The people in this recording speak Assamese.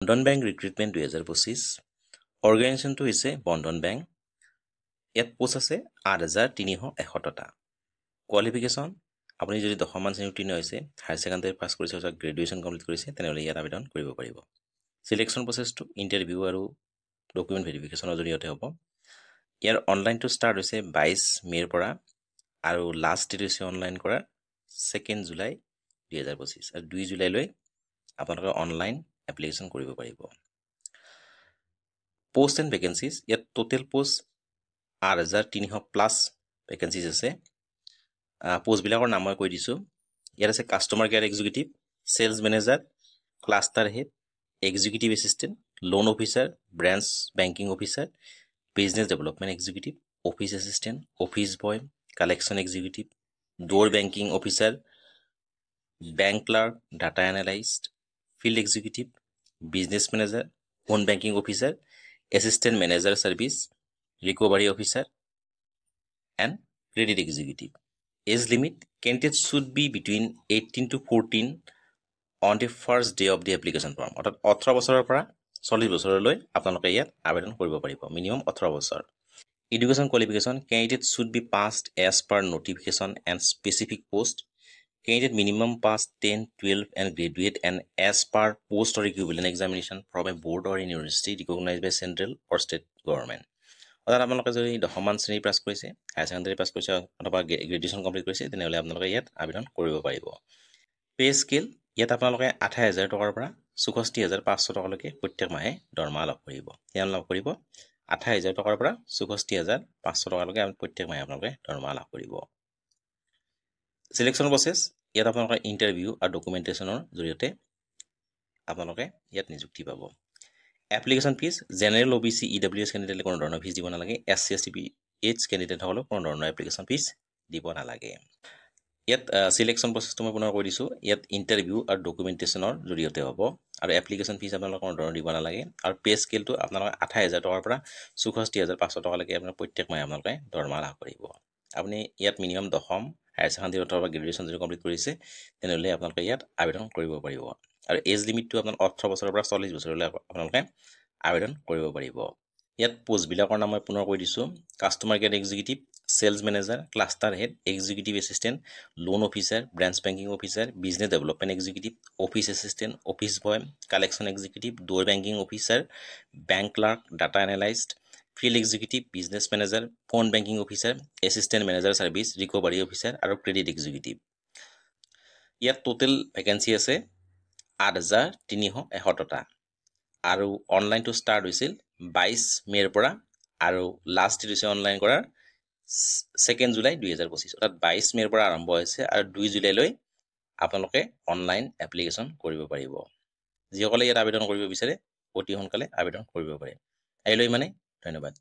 বন্ধন বেংক ৰিক্ৰুটমেণ্ট 2025 অৰ্গেনাইজেশ্যনটো হৈছে বন্ধন বেংক। ইয়াত পোষ্ট আছে 8,371টা। কোৱালিফিকেশ্যন আপুনি যদি 10মান শ্ৰেণী উত্তীৰ্ণ হৈছে, হায়াৰ ছেকেণ্ডাৰী পাছ কৰিছে অথবা গ্ৰেজুৱেশ্যন কমপ্লিট কৰিছে, তেনেহ'লে ইয়াত আবেদন কৰিব পাৰিব। চিলেকশ্যন প্ৰচেছটো ইণ্টাৰভিউ আৰু ডকুমেণ্ট ভেৰিফিকেশ্যনৰ জৰিয়তে হ'ব। ইয়াৰ অনলাইনটো ষ্টাৰ্ট হৈছে 22 মে'ৰ পৰা আৰু লাষ্ট ডেট হৈছে অনলাইন কৰাৰ 2 জুলাই 2025 আৰু 2 জুলাইলৈ আপোনালোকে অনলাইন এপ্লিকেশ্যন কৰিব পাৰিব। পোষ্ট এণ্ড ভেকেঞ্চিজ, ইয়াত টোটেল পোষ্ট 8,300+ ভেকেঞ্চিজ আছে। পোষ্টবিলাকৰ নাম মই কৈ দিছোঁ। ইয়াত আছে customer care executive, sales manager, cluster head, executive assistant, loan officer, branch banking officer, business development executive, office assistant, office boy, collection executive, door banking officer, bank clerk, data analyst, field executive, business manager, phone banking officer, assistant manager service, recovery officer and credit executive. Age limit, candidate should B between 18 to 14 on the first day of the application form. অৰ্থাৎ 18 বছৰৰ পৰা 40 বছৰলৈ আপোনালোকে ইয়াত আবেদন কৰিব পাৰিব, মিনিমাম 18 বছৰ। Education qualification, candidate should be passed as per notification and specific post. Candidate minimum pass 10, 12 and graduate and as per post or equivalent examination from a board or university recognized by central or state government. অৰ্থাৎ আপোনালোকে যদি 10মান শ্ৰেণী পাছ কৰিছে, হায়াৰ ছেকেণ্ডাৰী পাছ কৰিছে অথবা গ্ৰেজুৱেশ্যন কমপ্লিট কৰিছে, তেনেহ'লে আপোনালোকে ইয়াত আবেদন কৰিব পাৰিব। পে স্কেল, ইয়াত আপোনালোকে 28,000 টকাৰ পৰা 64,500 টকালৈকে প্ৰত্যেক মাহে দৰমহা লাভ কৰিব। কিমান লাভ কৰিব? 28,000 টকাৰ পৰা 64,500 টকালৈকে প্ৰত্যেক মাহে আপোনালোকে দৰমহা লাভ কৰিব। চিলেকশ্যন প্ৰচেছ, ইয়াত আপোনালোকে ইণ্টাৰভিউ আৰু ডকুমেণ্টেশ্যনৰ জৰিয়তে আপোনালোকে ইয়াত নিযুক্তি পাব। Application fees, general OBC EWS কেণ্ডিডেটে কোনো ধৰণৰ ফিজ দিব নালাগে। SC ST PH কেণ্ডিডেটসকলক কোনো ধৰণৰ এপ্লিকেশ্যন ফিজ দিব নালাগে। ইয়াত চিলেকশ্যন প্ৰচেছটো মই পুনৰ কৈ দিছোঁ। ইয়াত ইণ্টাৰভিউ আৰু ডকুমেণ্টেশ্যনৰ জৰিয়তে হ'ব আৰু এপ্লিকেশ্যন ফিজ আপোনালোকে কোনো ধৰণৰ দিব নালাগে। আৰু পে স্কেলটো আপোনালোকে 28,000 টকাৰ পৰা 64,500 টকালৈকে আপোনাৰ প্ৰত্যেক মাহে আপোনালোকে দৰমহা লাভ কৰিব। আপুনি ইয়াত মিনিমাম 10ম হায়াৰ ছেকেণ্ডাৰী অথবা গ্ৰেজুৱেশ্যন যদি কমপ্লিট কৰিছে, তেনেহ'লে আপোনালোকে ইয়াত আবেদন কৰিব পাৰিব। আৰু এজ লিমিটটো আপোনাৰ 18 বছৰৰ পৰা 40 বছৰলৈ আপোনালোকে আবেদন কৰিব পাৰিব। ইয়াত পোষ্টবিলাকৰ নাম মই পুনৰ কৈ দিছোঁ। Customer care executive, sales manager, cluster head, executive assistant, loan officer, branch banking officer, business development executive, office assistant, office boy, collection executive, door banking officer, bank clerk, data analyst, field executive, business manager, phone banking officer, assistant manager service, recovery officer আৰু ক্ৰেডিট এক্সিকিউটিভ। ইয়াত টোটেল ভেকেঞ্চি আছে 8,371টা আৰু অনলাইনটো ষ্টাৰ্ট হৈছিল 22 মে'ৰ পৰা আৰু লাষ্ট ডেট হৈছে অনলাইন কৰাৰ 2 জুলাই 2025। অৰ্থাৎ 22 মে'ৰ পৰা আৰম্ভ হৈছে আৰু 2 জুলাইলৈ আপোনালোকে অনলাইন এপ্লিকেশ্যন কৰিব পাৰিব। যিসকলে ইয়াত আবেদন কৰিব বিচাৰে অতি সোনকালে আবেদন কৰিব পাৰে। আহিলৈ মানে ধন্যবাদ।